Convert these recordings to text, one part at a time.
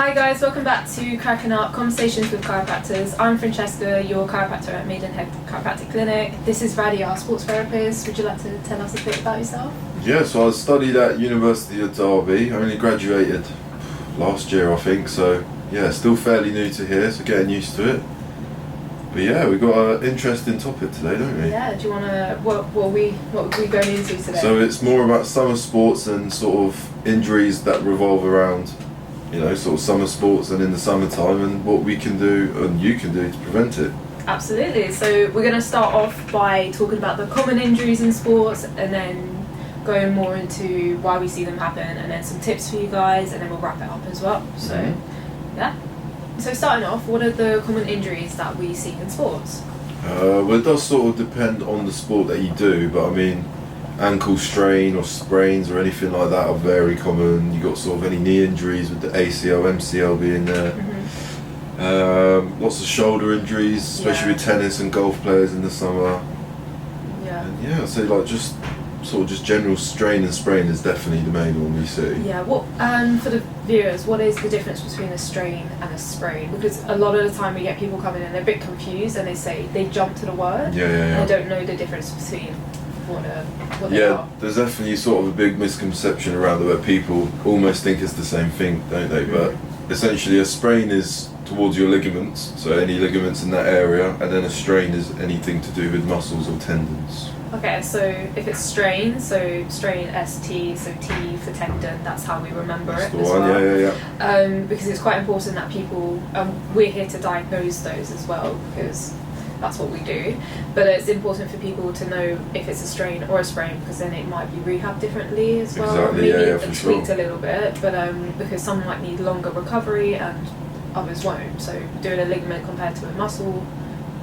Hi guys, welcome back to Crackin Conversations with Chiropractors. I'm Francesca, your chiropractor at Maidenhead Chiropractic Clinic. This is Radhi, our sports therapist. Would you like to tell us a bit about yourself? Yeah, so I studied at University of Derby. I only graduated last year, I think, so yeah, still fairly new to here, so getting used to it. But yeah, we've got an interesting topic today, don't we? Yeah, do you want to, what are we going into today? So it's more about summer sports and sort of injuries that revolve around, sort of summer sports and in the summertime, and what we can do and you can do to prevent it. Absolutely. So we're going to start off by talking about the common injuries in sports, and then going more into why we see them happen, and then some tips for you guys, and then we'll wrap it up as well. So yeah. So starting off, what are the common injuries that we see in sports? Well, it does sort of depend on the sport that you do, but I mean, ankle strain or sprains or anything like that are very common. You got sort of any knee injuries with the ACL, MCL being there. Lots of shoulder injuries, especially with tennis and golf players in the summer. Yeah. And yeah, I'd say like just general strain and sprain is definitely the main one we see. Yeah. What for the viewers, what is the difference between a strain and a sprain? Because a lot of the time we get people coming in, they're a bit confused, and they jump to the word. Yeah. And they don't know the difference between what they are. There's definitely sort of a big misconception around it where people almost think it's the same thing, don't they? But essentially a sprain is towards your ligaments, so any ligaments in that area, and then a strain is anything to do with muscles or tendons. Okay, so if it's strain, so strain ST, so T for tendon, that's how we remember That's it the as one. well. Yeah. Because it's quite important that people, we're here to diagnose those as well, because that's what we do. But it's important for people to know if it's a strain or a sprain, because then it might be rehabbed differently as well. Exactly, Maybe for tweaked sure. a little bit, but because some might need longer recovery and others won't. So doing a ligament compared to a muscle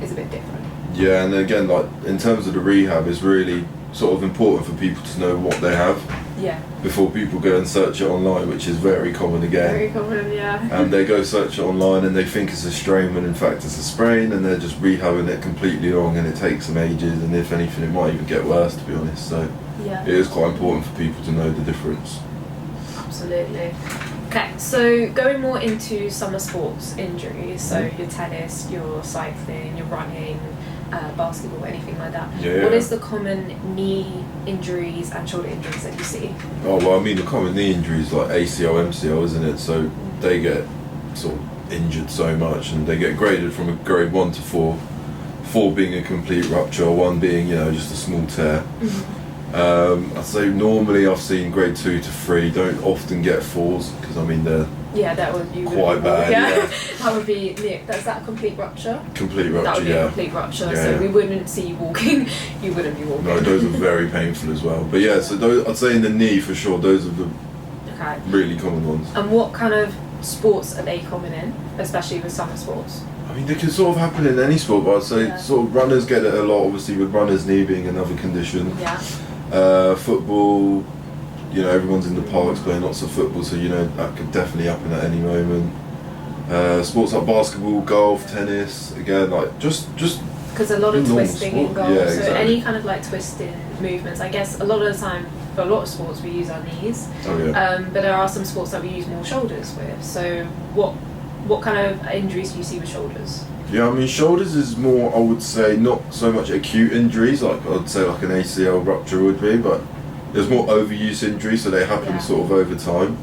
is a bit different. Yeah, and again, like in terms of the rehab, it's really sort of important for people to know what they have. Yeah. Before people go and search it online, which is very common again. Very common, yeah. And they go search it online and they think it's a strain when in fact it's a sprain, and they're just rehabbing it completely wrong, and it takes them ages, and if anything it might even get worse, to be honest. So yeah, it is quite important for people to know the difference. Absolutely. Okay, so going more into summer sports injuries, so your tennis, your cycling, your running, basketball, anything like that. Yeah. What is the common knee injuries and shoulder injuries that you see? Oh, well, I mean, the common knee injuries like ACL, MCL, isn't it? So they get sort of injured so much, and they get graded from a grade 1 to 4. 4 being a complete rupture, 1 being, just a small tear. I'd say normally I've seen grade 2 to 3, don't often get 4s, because I mean they're that would be quite bad. Yeah. That would be, that's that a complete rupture? Complete rupture, That would be a complete rupture, so we wouldn't see you walking, you wouldn't be walking. No, those are very painful as well. But yeah, so those, I'd say in the knee for sure, those are the really common ones. And what kind of sports are they common in, especially with summer sports? I mean, they can sort of happen in any sport, but I'd say sort of runners get it a lot, obviously with runner's knee being another condition. Yeah. Football, everyone's in the parks playing lots of football, so that could definitely happen at any moment. Sports like basketball, golf, tennis, again, like just because a lot of twisting in golf, yeah, so exactly. any kind of like twisting movements. I guess a lot of the time for a lot of sports we use our knees, but there are some sports that we use more shoulders with. So what kind of injuries do you see with shoulders? Yeah, I mean, shoulders is more, I would say, not so much acute injuries, like I'd say like an ACL rupture would be, but there's more overuse injuries, so they happen sort of over time.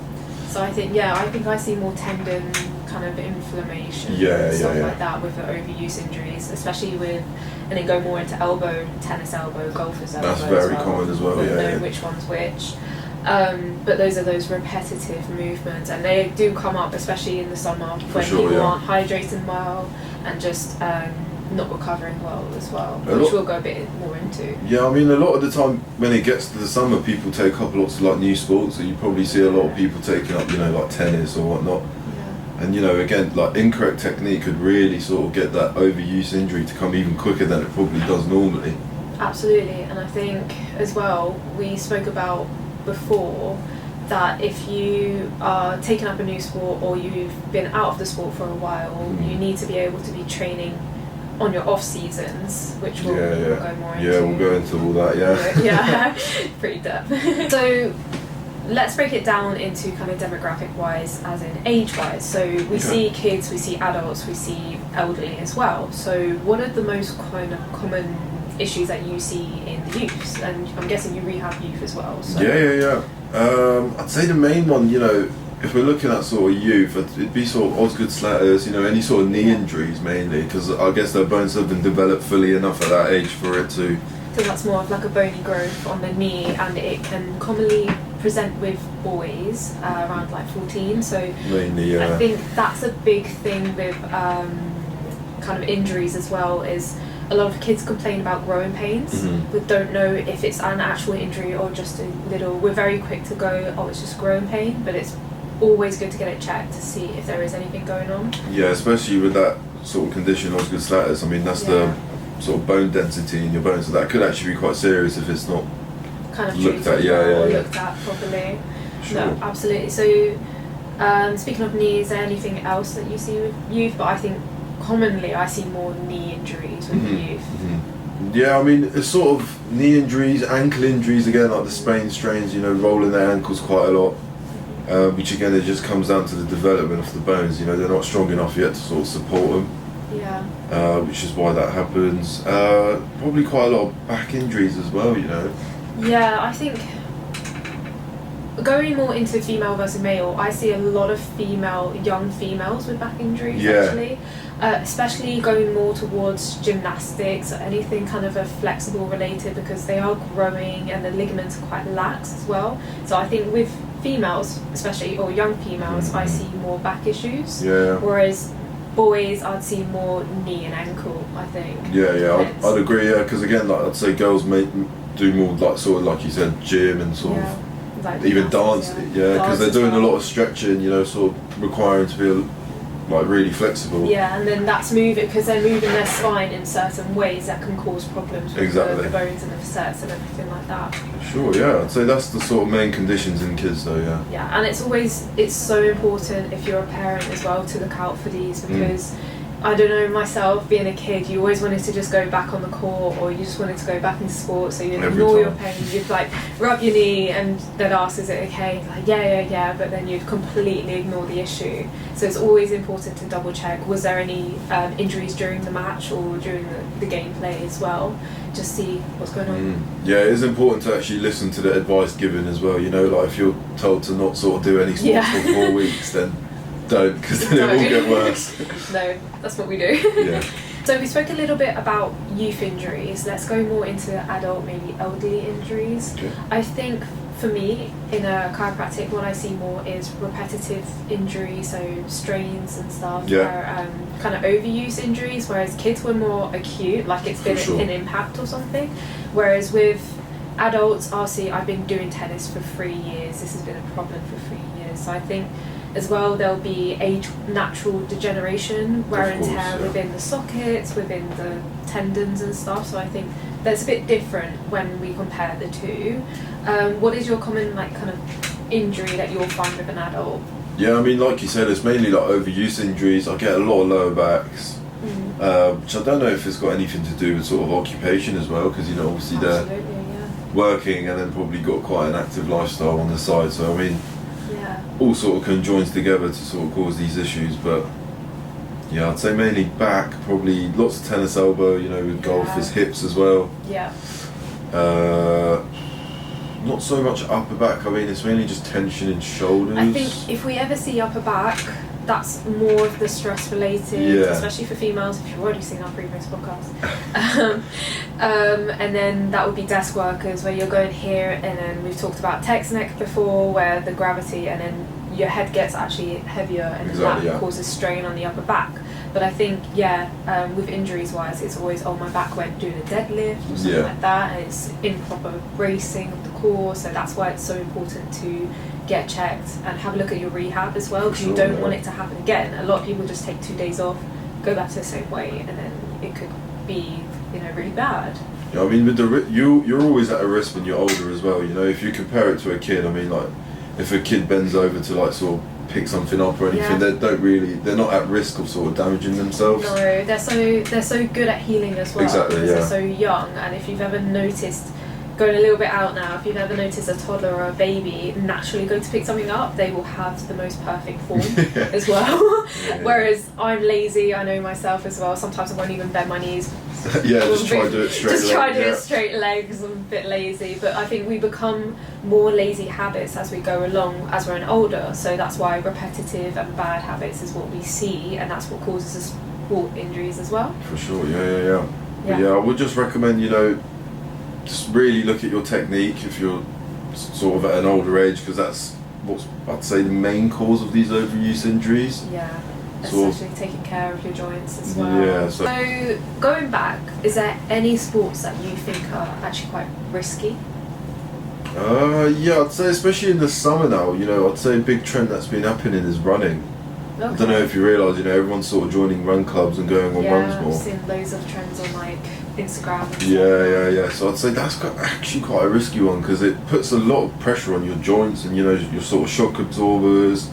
So I think I see more tendon kind of inflammation and stuff like that with the overuse injuries, especially and then go more into elbow, tennis elbow, golfer's elbow. That's very common as well, know which one's which. But those are those repetitive movements, and they do come up especially in the summer when people aren't hydrating well and just not recovering well as well, which we'll go a bit more into. Yeah, I mean, a lot of the time when it gets to the summer, people take up lots of like new sports, so you probably see a lot of people taking up, like tennis or whatnot. And again, like incorrect technique could really sort of get that overuse injury to come even quicker than it probably does normally. Absolutely, and I think as well, we spoke about before that if you are taking up a new sport or you've been out of the sport for a while, you need to be able to be training on your off seasons, which we'll go more into. Yeah, we'll go into all that, Yeah, pretty depth. So let's break it down into kind of demographic wise, as in age wise. So we see kids, we see adults, we see elderly as well. So what are the most kind of common issues that you see in the youth? And I'm guessing you rehab youth as well. So. Yeah. I'd say the main one, you know, if we're looking at sort of youth, it'd be sort of Osgood Slatters, you know, any sort of knee injuries mainly, because I guess their bones have been developed fully enough at that age for it to. So that's more of like a bony growth on the knee, and it can commonly present with boys around like 14. So mainly, yeah. I think that's a big thing with kind of injuries as well, is a lot of kids complain about growing pains, but don't know if it's an actual injury or just a little. We're very quick to go, oh, it's just growing pain, but it's always good to get it checked to see if there is anything going on. Yeah, especially with that sort of condition, Osgood Slatters. I mean, that's the sort of bone density in your bones, so that could actually be quite serious if it's not kind of looked at. Looked at properly. Sure. No, absolutely. So speaking of knee, is there anything else that you see with youth? But I think commonly I see more knee injuries with youth. Yeah, I mean, it's sort of knee injuries, ankle injuries again, like the sprains, strains, you know, rolling their ankles quite a lot, which again, it just comes down to the development of the bones. You know, they're not strong enough yet to sort of support them. Yeah. Which is why that happens. Probably quite a lot of back injuries as well, you know. Yeah, I think going more into female versus male, I see a lot of young females with back injuries actually. Especially going more towards gymnastics or anything kind of a flexible related, because they are growing and the ligaments are quite lax as well. So I think with females especially, or young females, I see more back issues. Yeah. Whereas boys, I'd see more knee and ankle, I think. Yeah, I'd agree, yeah, because again, like, I'd say girls may do more like sort of like you said, gym and sort of like even dance, because they're doing a lot of stretching, you know, sort of requiring to be like really flexible. Yeah, and then that's moving, because they're moving their spine in certain ways that can cause problems with the bones and the facets and everything like that. Sure, yeah, I'd say that's the sort of main conditions in kids though, yeah. Yeah, and it's so important if you're a parent as well to look out for these, because I don't know, myself being a kid, you always wanted to just go back on the court, or you just wanted to go back into sport, so you'd ignore your pain, you'd like rub your knee and they'd ask, is it okay? Like, yeah, but then you'd completely ignore the issue. So it's always important to double check, was there any injuries during the match or during the gameplay as well, just see what's going on. Yeah, it is important to actually listen to the advice given as well, you know, like if you're told to not sort of do any sports for 4 weeks, then don't, because then it will get worse. No, that's what we do. Yeah. So we spoke a little bit about youth injuries. Let's go more into adult, maybe elderly injuries. Okay. I think for me, in a chiropractic, what I see more is repetitive injuries, so strains and stuff, where kind of overuse injuries, whereas kids were more acute, like it's been an impact or something. Whereas with adults, I've been doing tennis for 3 years. This has been a problem for 3 years. So I think as well, there'll be natural degeneration, wear and tear within the sockets, within the tendons and stuff. So I think that's a bit different when we compare the two. What is your common kind of injury that you'll find with an adult? Yeah, I mean, like you said, it's mainly like overuse injuries. I get a lot of lower backs, which I don't know if it's got anything to do with sort of occupation as well, because, you know, obviously they're working and then probably got quite an active lifestyle on the side. So I mean, all sort of conjoins together to sort of cause these issues. But yeah, I'd say mainly back, probably lots of tennis elbow, you know, with golf is hips as well. Yeah. Not so much upper back, I mean, it's mainly just tension in shoulders. I think if we ever see upper back, that's more of the stress related, especially for females, if you've already seen our previous podcast. And then that would be desk workers, where you're going here, and then we've talked about text neck before, where the gravity and then your head gets actually heavier, and then that causes strain on the upper back. But I think, with injuries wise, it's always, my back went doing a deadlift or something like that, and it's improper bracing of the core, so that's why it's so important to get checked and have a look at your rehab as well, because you don't want it to happen again. A lot of people just take 2 days off, go back to the same weight, and then it could be, really bad. Yeah, I mean, with you're always at a risk when you're older as well. You know, if you compare it to a kid, I mean, like if a kid bends over to like sort of pick something up or anything, they're not at risk of sort of damaging themselves. No, they're so good at healing as well, because they're so young. And if you've ever noticed going a little bit out now, if you've ever noticed a toddler or a baby naturally go to pick something up, they will have the most perfect form as well. Whereas I'm lazy, I know myself as well. Sometimes I won't even bend my knees. Just try to do it straight. Just try to do it straight legs. I'm a bit lazy, but I think we become more lazy habits as we go along as we're older. So that's why repetitive and bad habits is what we see, and that's what causes us sport injuries as well. For sure, yeah. But I would just recommend, just really look at your technique if you're sort of at an older age, because that's what's, I'd say, the main cause of these overuse injuries. Yeah, especially taking care of your joints as well. Yeah. So going back, is there any sports that you think are actually quite risky? I'd say especially in the summer now, I'd say a big trend that's been happening is running. Okay. I don't know if you realise, everyone's sort of joining run clubs and going on runs more. Yeah, I've seen loads of trends on like Instagram and Yeah. So I'd say that's actually quite a risky one, because it puts a lot of pressure on your joints and, your sort of shock absorbers,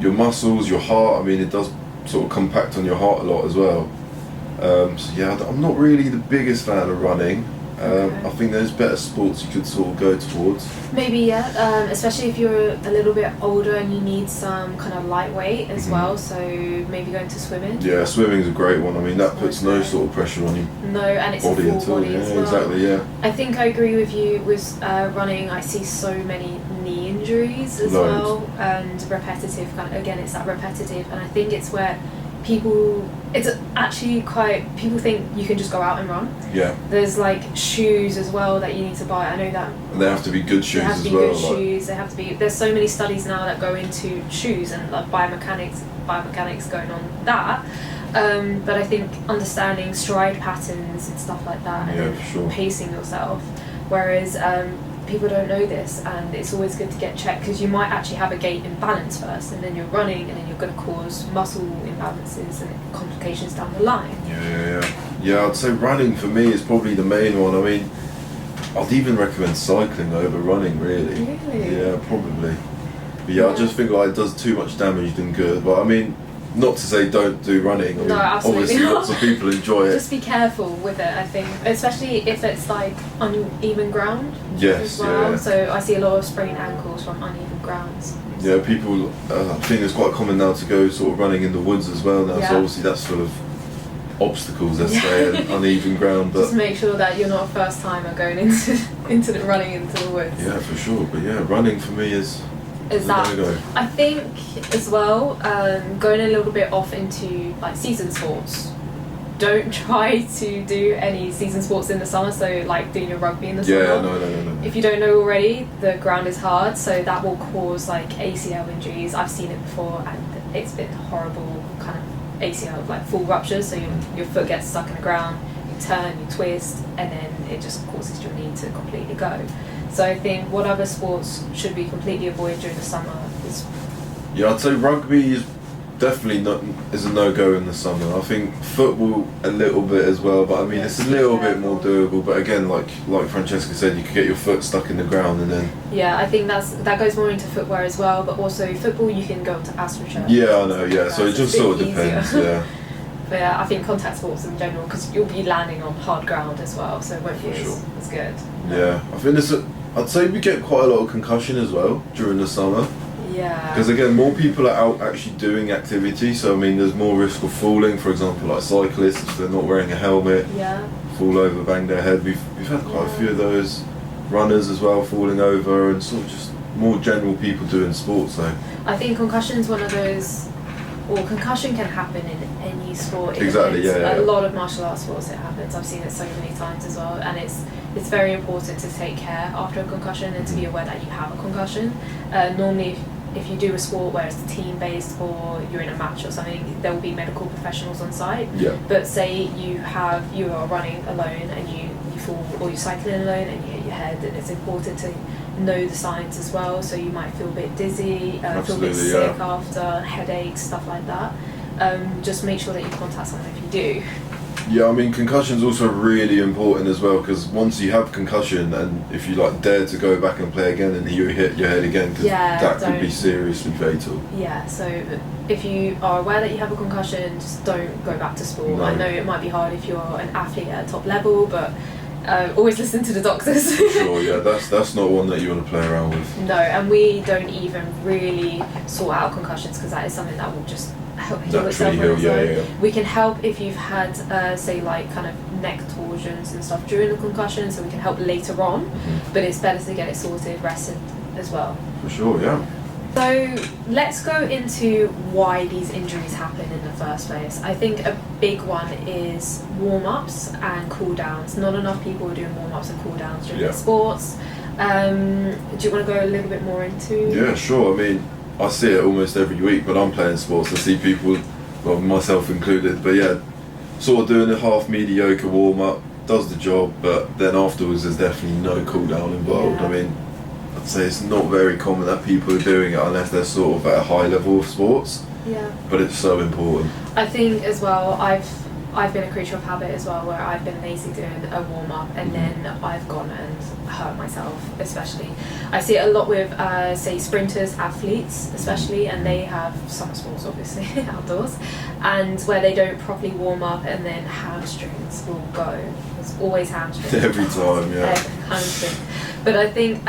your muscles, your heart. I mean, it does sort of compact on your heart a lot as well. I'm not really the biggest fan of running. I think there's better sports you could sort of go towards. Maybe, especially if you're a little bit older and you need some kind of lightweight as well, so maybe going to swimming. Yeah, swimming's a great one. I mean, that puts no sort of pressure on you. No, and it's body a full body as well. Exactly, yeah. I think I agree with you with running. I see so many knee injuries as well, and repetitive, again, it's that repetitive, and I think it's where people think you can just go out and run. Yeah. There's like shoes as well that you need to buy. I know that. And they have to be good shoes as well. They have to be good shoes. They have to be. There's so many studies now that go into shoes and like biomechanics going on that. But I think understanding stride patterns and stuff like that, and then pacing yourself. Whereas people don't know this, and it's always good to get checked, because you might actually have a gait imbalance first, and then you're running, and then you're going to cause muscle imbalances and complications down the line. Yeah, I'd say running for me is probably the main one. I mean, I'd even recommend cycling over running, really. Really? Yeah, probably. But I just think like it does too much damage than good. But I mean, not to say don't do running. I mean, absolutely obviously not. Lots of people enjoy it. Just be careful with it, I think, especially if it's like uneven ground. Yes, as well. yeah. So I see a lot of sprained ankles from uneven grounds. Yeah, people. I think it's quite common now to go sort of running in the woods as well now. So obviously that's full of obstacles, let's say, and uneven ground. But just make sure that you're not a first timer going into running into the woods. Yeah, for sure. But running for me is that no-go. I think as well, going a little bit off into like season sports. Don't try to do any season sports in the summer, so like doing your rugby in the summer. Yeah, no. If you don't know already, the ground is hard, so that will cause like ACL injuries. I've seen it before, and it's been horrible, kind of ACL, like full ruptures, so your foot gets stuck in the ground, you turn, you twist, and then it just causes your knee to completely go. So I think what other sports should we completely avoid during the summer is... Yeah, I'd say rugby is definitely is a no-go in the summer. I think football a little bit as well, but I mean it's a little bit more doable. But again, like Francesca said, you could get your foot stuck in the ground and then... Yeah, I think that goes more into footwear as well, but also football you can go to AstroTurf. Yeah, I know, yeah, so it just sort of depends, yeah. But yeah, I think contact sports in general, because you'll be landing on hard ground as well, so it won't be as good. Yeah, I think I'd say we get quite a lot of concussion as well during the summer. Yeah. Because again, more people are out actually doing activity, so I mean there's more risk of falling, for example, like cyclists, if they're not wearing a helmet, fall over, bang their head. We've had quite a few of those. Runners as well falling over, and sort of just more general people doing sports. So I think concussion is one of those, or concussion can happen in any sport. Exactly, A lot of martial arts sports it happens. I've seen it so many times as well, and it's very important to take care after a concussion and to be aware that you have a concussion. Normally, if you do a sport where it's team-based or you're in a match or something, there will be medical professionals on site. Yeah. But say you are running alone and you fall, or you're cycling alone and you hit your head, and it's important to know the signs as well. So you might feel a bit dizzy, feel a bit sick after, headaches, stuff like that. Just make sure that you contact someone if you do. Yeah, I mean concussion's also really important as well, because once you have concussion, and if you like dare to go back and play again and you hit your head again, because that could be seriously fatal. Yeah, so if you are aware that you have a concussion, just don't go back to sport. No. I know it might be hard if you're an athlete at top level, but always listen to the doctors. Sure, yeah, that's not one that you want to play around with. No, and we don't even really sort out concussions because that is something that will just help heal itself. Yeah. We can help if you've had, say, like kind of neck torsions and stuff during the concussion, so we can help later on. But it's better to get it sorted, rested as well. For sure, yeah. So let's go into why these injuries happen in the first place. I think a big one is warm-ups and cool-downs. Not enough people are doing warm-ups and cool-downs during their sports. Do you want to go a little bit more into? Yeah, sure. I mean, I see it almost every week when I'm playing sports. I see people, well, myself included, but yeah, sort of doing a half mediocre warm-up, does the job, but then afterwards there's definitely no cool-down involved. Yeah. I mean, I'd say it's not very common that people are doing it unless they're sort of at a high level of sports. Yeah. But it's so important. I think as well, I've been a creature of habit as well, where I've been lazy doing a warm up and then I've gone and hurt myself. Especially, I see it a lot with say sprinters, athletes, especially, and they have summer sports obviously outdoors, and where they don't properly warm up and then hamstrings will go. It's always hamstrings. Every time, yeah. Hamstrings. But I think.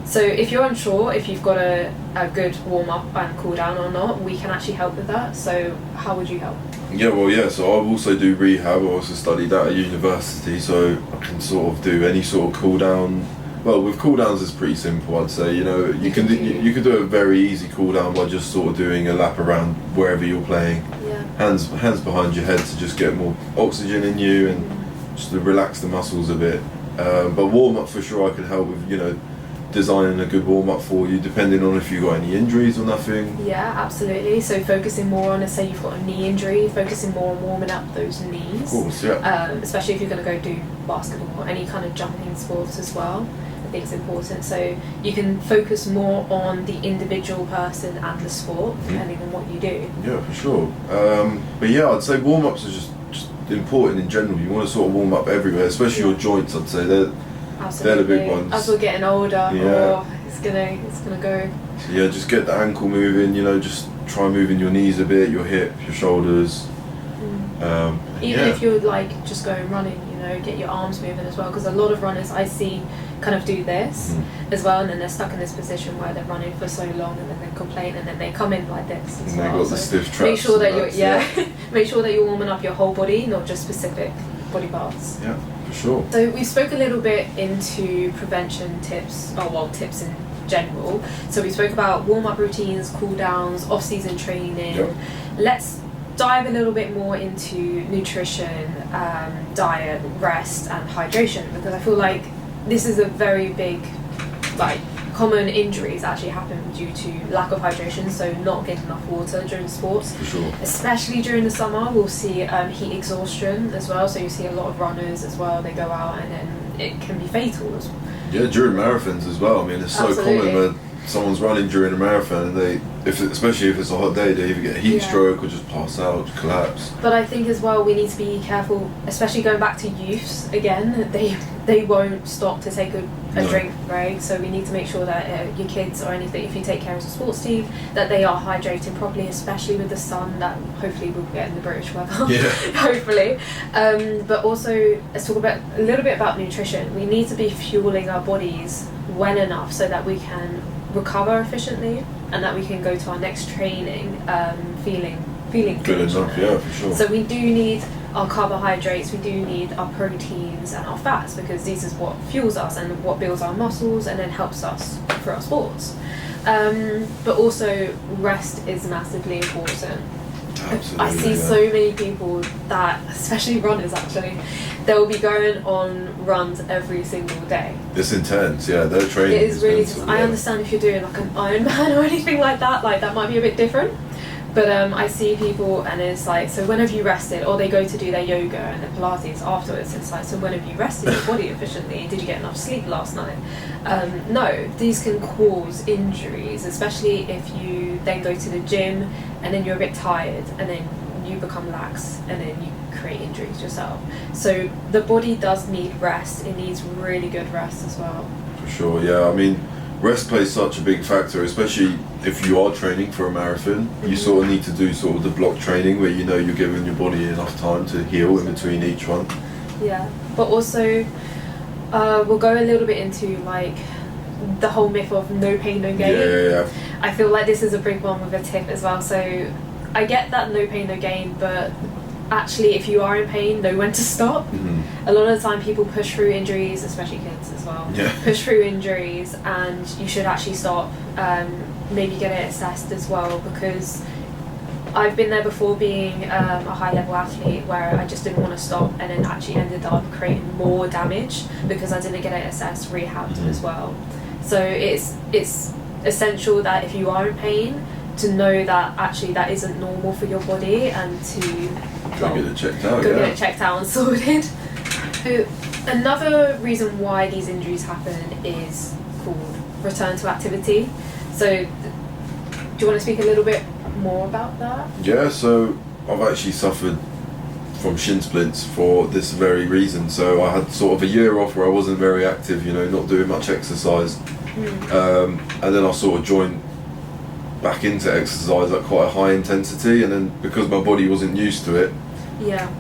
So if you're unsure if you've got a good warm-up and cool-down or not, we can actually help with that. So how would you help? Yeah, well, yeah, so I also do rehab. I also studied that at university, so I can sort of do any sort of cool-down. Well, with cool-downs it's pretty simple, I'd say. You know, you can do a very easy cool-down by just sort of doing a lap around wherever you're playing. Yeah. Hands behind your head to just get more oxygen in you and just to relax the muscles a bit. But warm-up for sure I could help with, you know, designing a good warm-up for you depending on if you've got any injuries or nothing. Yeah, absolutely. So focusing more on, say you've got a knee injury, focusing more on warming up those knees. Of course, yeah. Especially if you're going to go do basketball or any kind of jumping sports as well. I think it's important. So you can focus more on the individual person and the sport depending on what you do. Yeah, for sure. But yeah, I'd say warm-ups are just important in general. You want to sort of warm up everywhere, especially your joints, I'd say. They're the big ones. As we're getting older, it's gonna go. So yeah, just get the ankle moving, you know, just try moving your knees a bit, your hip, your shoulders. Even if you're like just going running, you know, get your arms moving as well, because a lot of runners I see kind of do this as well, and then they're stuck in this position where they're running for so long and then they complain and then they come in like this as and well. They've got the stiff traps. Make sure that make sure that you're warming up your whole body, not just specific body parts. Yeah, for sure. So we spoke a little bit into prevention tips, tips in general. So we spoke about warm-up routines, cool-downs, off-season training. Yep. Let's dive a little bit more into nutrition, diet, rest and hydration, because I feel like this is a very big, common injuries actually happen due to lack of hydration, so not getting enough water during sports. For sure. Especially during the summer, we'll see heat exhaustion as well, so you see a lot of runners as well, they go out and then it can be fatal as well. Yeah, during marathons as well. I mean, it's so common where someone's running during a marathon and especially if it's a hot day, they either get a heat stroke or just pass out, collapse. But I think as well we need to be careful, especially going back to youths again, they won't stop to take a drink, right? So we need to make sure that your kids or anything, if you take care as a sports team, that they are hydrated properly, especially with the sun that hopefully we'll get in the British weather. Yeah. Hopefully. But also let's talk about a little bit about nutrition. We need to be fueling our bodies well enough so that we can recover efficiently and that we can go to our next training feeling good enough, yeah, for sure. So we do need our carbohydrates, we do need our proteins and our fats, because this is what fuels us and what builds our muscles and then helps us for our sports. But also rest is massively important. Absolutely, I see so many people that, especially runners actually, they'll be going on runs every single day. It's intense, yeah, their training it is really intense. Yeah. I understand if you're doing like an Ironman or anything like that might be a bit different. But I see people and it's like, so when have you rested? Or they go to do their yoga and their Pilates afterwards. It's like, so when have you rested your body efficiently? Did you get enough sleep last night? No, these can cause injuries, especially if you then go to the gym and then you're a bit tired and then you become lax and then you create injuries yourself. So the body does need rest. It needs really good rest as well. For sure, yeah. I mean, rest plays such a big factor, especially if you are training for a marathon. You sort of need to do sort of the block training where you know you're giving your body enough time to heal in between each one. Yeah, but also we'll go a little bit into like the whole myth of no pain, no gain. Yeah. I feel like this is a big one with a tip as well. So I get that no pain, no gain, but actually if you are in pain, know when to stop. A lot of the time people push through injuries, especially kids as well, push through injuries, and you should actually stop, maybe get it assessed as well, because I've been there before being a high level athlete where I just didn't want to stop and then actually ended up creating more damage because I didn't get it assessed, rehabbed as well. So it's essential that if you are in pain, to know that actually that isn't normal for your body and to go get it checked out. Get it checked out and sorted. So another reason why these injuries happen is called return to activity. So do you want to speak a little bit more about that? Yeah, so I've actually suffered from shin splints for this very reason. So I had sort of a year off where I wasn't very active, you know, not doing much exercise. And then I sort of joined back into exercise at quite a high intensity, and then because my body wasn't used to it,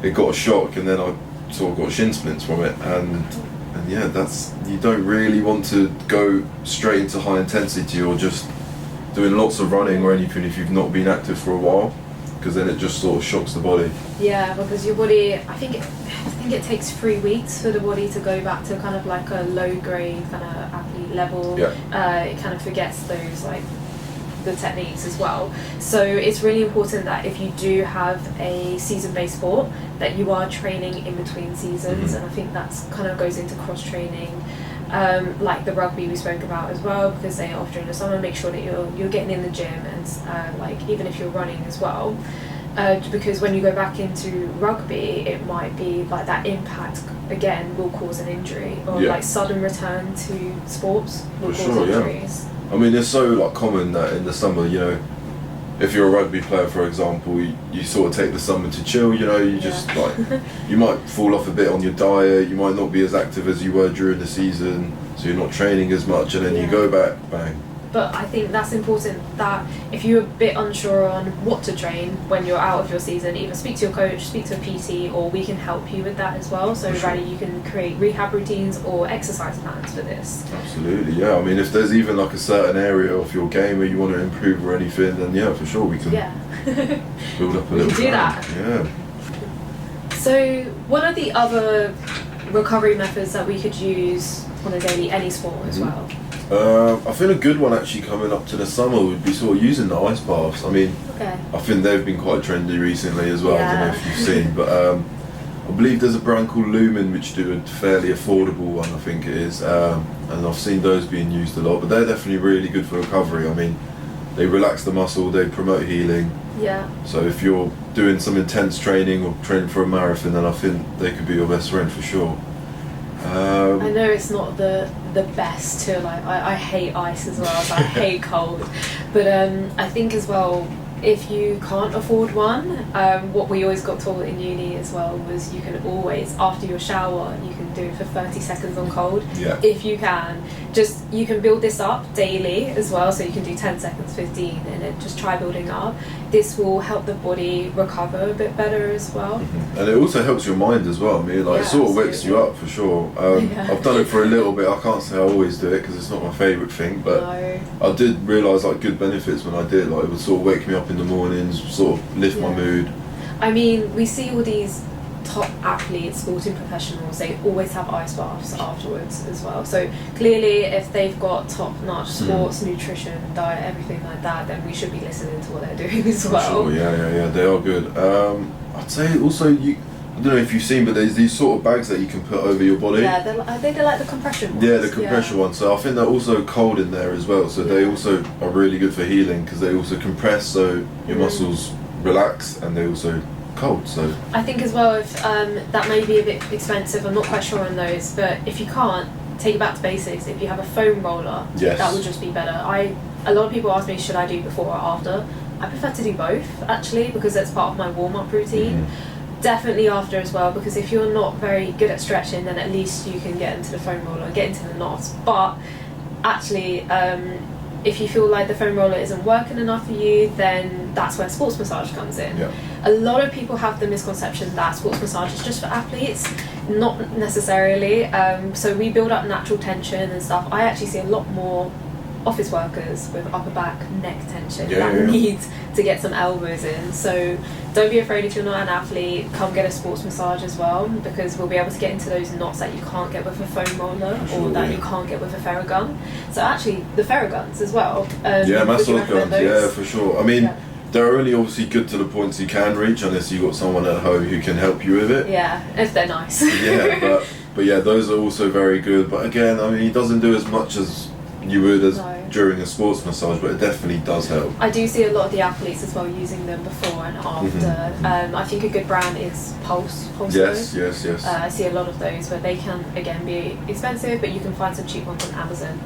it got a shock, and then I sort of got shin splints from it. And yeah, that's, you don't really want to go straight into high intensity or just doing lots of running or anything if you've not been active for a while, because then it just sort of shocks the body. Yeah, because your body, I think it takes 3 weeks for the body to go back to kind of like a low grade kind of athlete level. It kind of forgets those like the techniques as well. So it's really important that if you do have a season-based sport, that you are training in between seasons, and I think that's kind of goes into cross-training. Like the rugby we spoke about as well, because they are off during the summer. Make sure that you're getting in the gym, and like even if you're running as well, because when you go back into rugby, it might be like that impact again will cause an injury, or like sudden return to sports will cause injuries. I mean, it's so like common that in the summer, you know, if you're a rugby player, for example, you sort of take the summer to chill, you know, you just like, you might fall off a bit on your diet, you might not be as active as you were during the season, so you're not training as much, and then you go back, bang. But I think that's important, that if you're a bit unsure on what to train when you're out of your season, either speak to your coach, speak to a PT, or we can help you with that as well. So rather you can create rehab routines or exercise plans for this. Absolutely, yeah. I mean, if there's even like a certain area of your game where you want to improve or anything, then yeah, for sure we can build up a little do that. Yeah. So what are the other recovery methods that we could use on a daily, any sport as well? I think a good one actually coming up to the summer would be sort of using the ice baths. I mean, I think they've been quite trendy recently as well. I don't know if you've seen, but I believe there's a brand called Lumen which do a fairly affordable one, I think it is, and I've seen those being used a lot, but they're definitely really good for recovery. I mean, they relax the muscle, they promote healing. So if you're doing some intense training or training for a marathon, then I think they could be your best friend for sure. I know it's not the best to like, I hate ice as well, so I hate cold, but I think as well, if you can't afford one, what we always got taught in uni as well was you can always, after your shower, you can do it for 30 seconds on cold, if you can. Just, you can build this up daily as well, so you can do 10 seconds, 15, and then just try building up. This will help the body recover a bit better as well. And it also helps your mind as well. I mean, like, it sort of wakes you up for sure. I've done it for a little bit. I can't say I always do it because it's not my favourite thing, but I did realise like good benefits when I did. Like, it would sort of wake me up in the mornings, sort of lift my mood. I mean, we see all these top athletes, sporting professionals, they always have ice baths afterwards as well. So clearly if they've got top-notch sports, nutrition, diet, everything like that, then we should be listening to what they're doing as well. Sure, yeah, they are good. I'd say also, I don't know if you've seen, but there's these sort of bags that you can put over your body. Yeah, they're like the compression ones. Yeah, the compression ones. So I think they're also cold in there as well. So they also are really good for healing because they also compress, so your muscles relax, and they also cold. So I think as well, if that may be a bit expensive, I'm not quite sure on those, but if you can't, take it back to basics. If you have a foam roller, that would just be better. A lot of people ask me, should I do before or after? I prefer to do both actually, because that's part of my warm-up routine. Definitely after as well, because if you're not very good at stretching, then at least you can get into the foam roller, get into the knots. But actually, if you feel like the foam roller isn't working enough for you, then that's where sports massage comes in. Yeah. A lot of people have the misconception that sports massage is just for athletes. Not necessarily. So we build up natural tension and stuff. I actually see a lot more office workers with upper back, neck tension that need to get some elbows in. So don't be afraid if you're not an athlete, come get a sports massage as well, because we'll be able to get into those knots that you can't get with a foam roller or that you can't get with a Theragun. So actually the Theraguns as well. Massage guns, yeah, for sure. I mean, they're only obviously good to the points you can reach unless you've got someone at home who can help you with it. Yeah, if they're nice. Yeah, but yeah, those are also very good. But again, I mean, he doesn't do as much as you would as during a sports massage, but it definitely does help. I do see a lot of the athletes as well using them before and after. I think a good brand is Pulse. Yes. I see a lot of those, but they can again be expensive, but you can find some cheap ones on Amazon.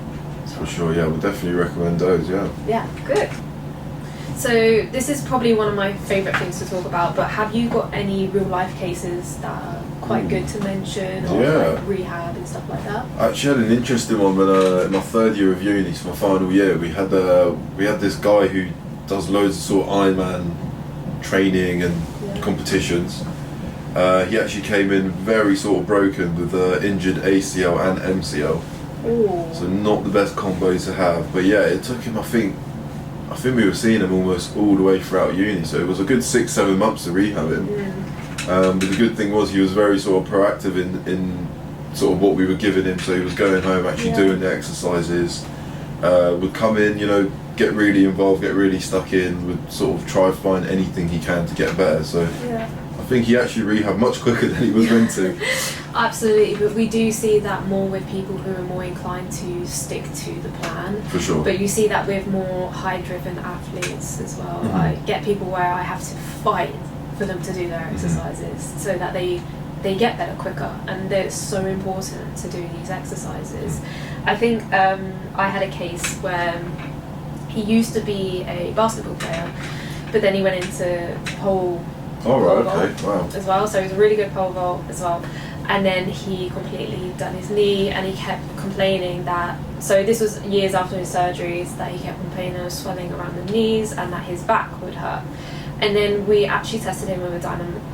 For sure, yeah, we'll definitely recommend those. Yeah, good. So this is probably one of my favourite things to talk about, but have you got any real life cases that are quite good to mention, or like rehab and stuff like that? I actually had an interesting one when in my third year of uni, so my final year, we had this guy who does loads of sort of Ironman training and competitions. He actually came in very sort of broken with injured ACL and MCL. Ooh. So not the best combo to have, but yeah, it took him, I think we were seeing him almost all the way throughout uni, so it was a good 6-7 months to rehab him. But the good thing was he was very sort of proactive in sort of what we were giving him, so he was going home actually doing the exercises, would come in, you know, get really involved, get really stuck in, would sort of try to find anything he can to get better. So I think he actually rehabbed much quicker than he was meant to. Absolutely, but we do see that more with people who are more inclined to stick to the plan. For sure. But you see that with more high-driven athletes as well. I get people where I have to fight for them to do their exercises so that they get better quicker, and it's so important to do these exercises. I think I had a case where he used to be a basketball player, but then he went into pole vault as well, so he was a really good pole vault as well. And then he completely done his knee, and he kept complaining that, so this was years after his surgeries, that he kept complaining of swelling around the knees and that his back would hurt. And then we actually tested him with a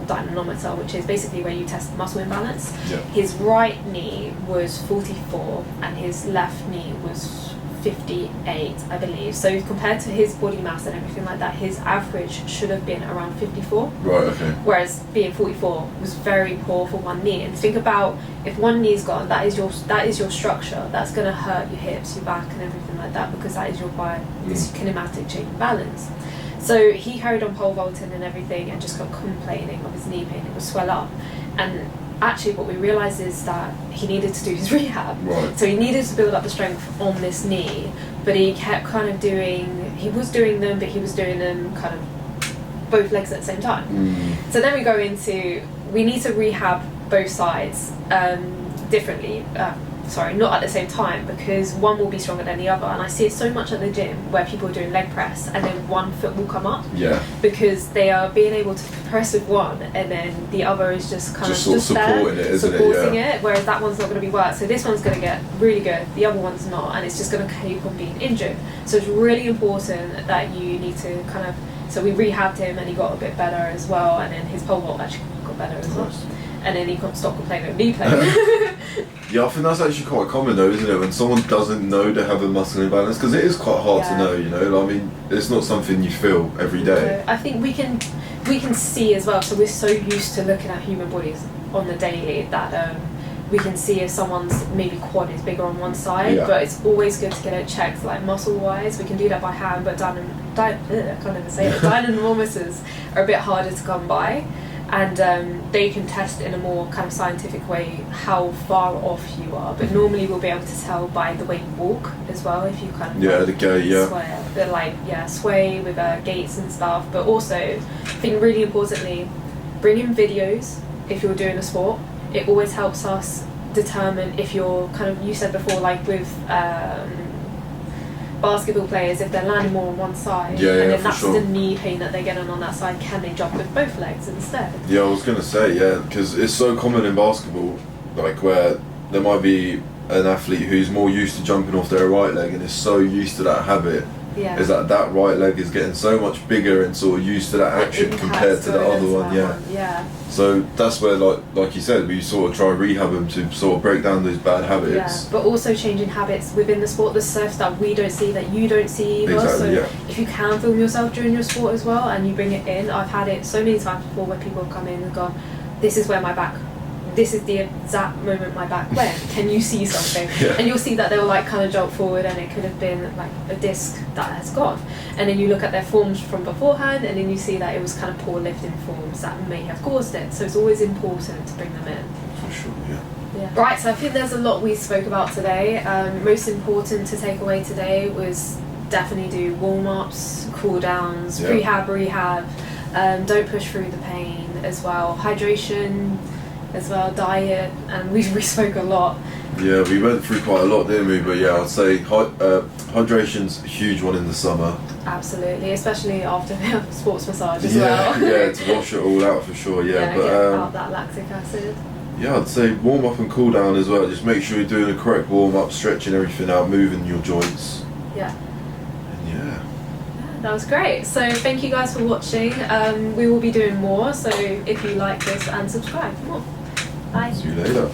dynamometer, which is basically where you test muscle imbalance. His right knee was 44 and his left knee was 58, I believe. So compared to his body mass and everything like that, his average should have been around 54. Right, okay. Whereas being 44 was very poor for one knee. And think about, if one knee's gone, that is your structure. That's going to hurt your hips, your back, and everything like that, because that is your this kinematic chain of balance. So he carried on pole vaulting and everything, and just got complaining of his knee pain. It would swell up, and actually what we realised is that he needed to do his rehab. Right. So he needed to build up the strength on this knee, but he kept kind of he was doing them kind of both legs at the same time. So then we go into, we need to rehab both sides differently. Sorry, not at the same time, because one will be stronger than the other, and I see it so much at the gym where people are doing leg press and then one foot will come up because they are being able to press with one and then the other is just kind of supporting there, it, isn't supporting it, whereas that one's not going to be worked. So this one's going to get really good, the other one's not, and it's just going to keep on being injured. So it's really important that you need to kind of, so we rehabbed him and he got a bit better as well, and then his pole vault actually got better as well. And then he can't stop complaining of knee pain. Yeah, I think that's actually quite common though, isn't it? When someone doesn't know they have a muscle imbalance, because it is quite hard to know, you know. I mean, it's not something you feel every day. I think we can see as well. So we're so used to looking at human bodies on the daily that we can see if someone's maybe quad is bigger on one side. But it's always good to get it checked, like muscle wise. We can do that by hand, but dynamometers are a bit harder to come by. And they can test in a more kind of scientific way how far off you are, but normally we'll be able to tell by the way you walk as well, if you kind of the gait, sway with gaits and stuff. But also, I think really importantly, bring in videos if you're doing a sport. It always helps us determine if you're kind of, you said before, like with basketball players, if they're landing more on one side, and then that's the knee pain that they're getting on that side, can they jump with both legs instead? Yeah, I was going to say, because it's so common in basketball, like where there might be an athlete who's more used to jumping off their right leg and is so used to that habit, Yeah. is that right leg is getting so much bigger and sort of used to that action compared to the other one. Yeah. So that's where, like you said, we sort of try and rehab them to sort of break down those bad habits. Yeah, but also changing habits within the sport. There's stuff that we don't see that you don't see either. Exactly, so yeah. if you can film yourself during your sport as well and you bring it in, I've had it so many times before where people have come in and gone, this is where my back, this is the exact moment my back went. Can you see something? Yeah. And you'll see that they'll like kind of jump forward and it could have been like a disc that has gone. And then you look at their forms from beforehand and then you see that it was kind of poor lifting forms that may have caused it. So it's always important to bring them in. For sure, yeah. Yeah. Right, so I think there's a lot we spoke about today. Most important to take away today was definitely do warm-ups, cool-downs, prehab, rehab. Don't push through the pain as well. Hydration as well, diet, and we spoke a lot. Yeah, we went through quite a lot, didn't we? But yeah, I'd say hydration's a huge one in the summer. Absolutely, especially after the sports massage as Yeah, well. yeah, to wash it all out for sure. Yeah, but get out that lactic acid. yeah, I'd say warm up and cool down as well. Just make sure you're doing the correct warm up, stretching everything out, moving your joints. Yeah. And yeah. That was great. So thank you guys for watching. We will be doing more. So if you like this, and subscribe for more. Bye. See you later.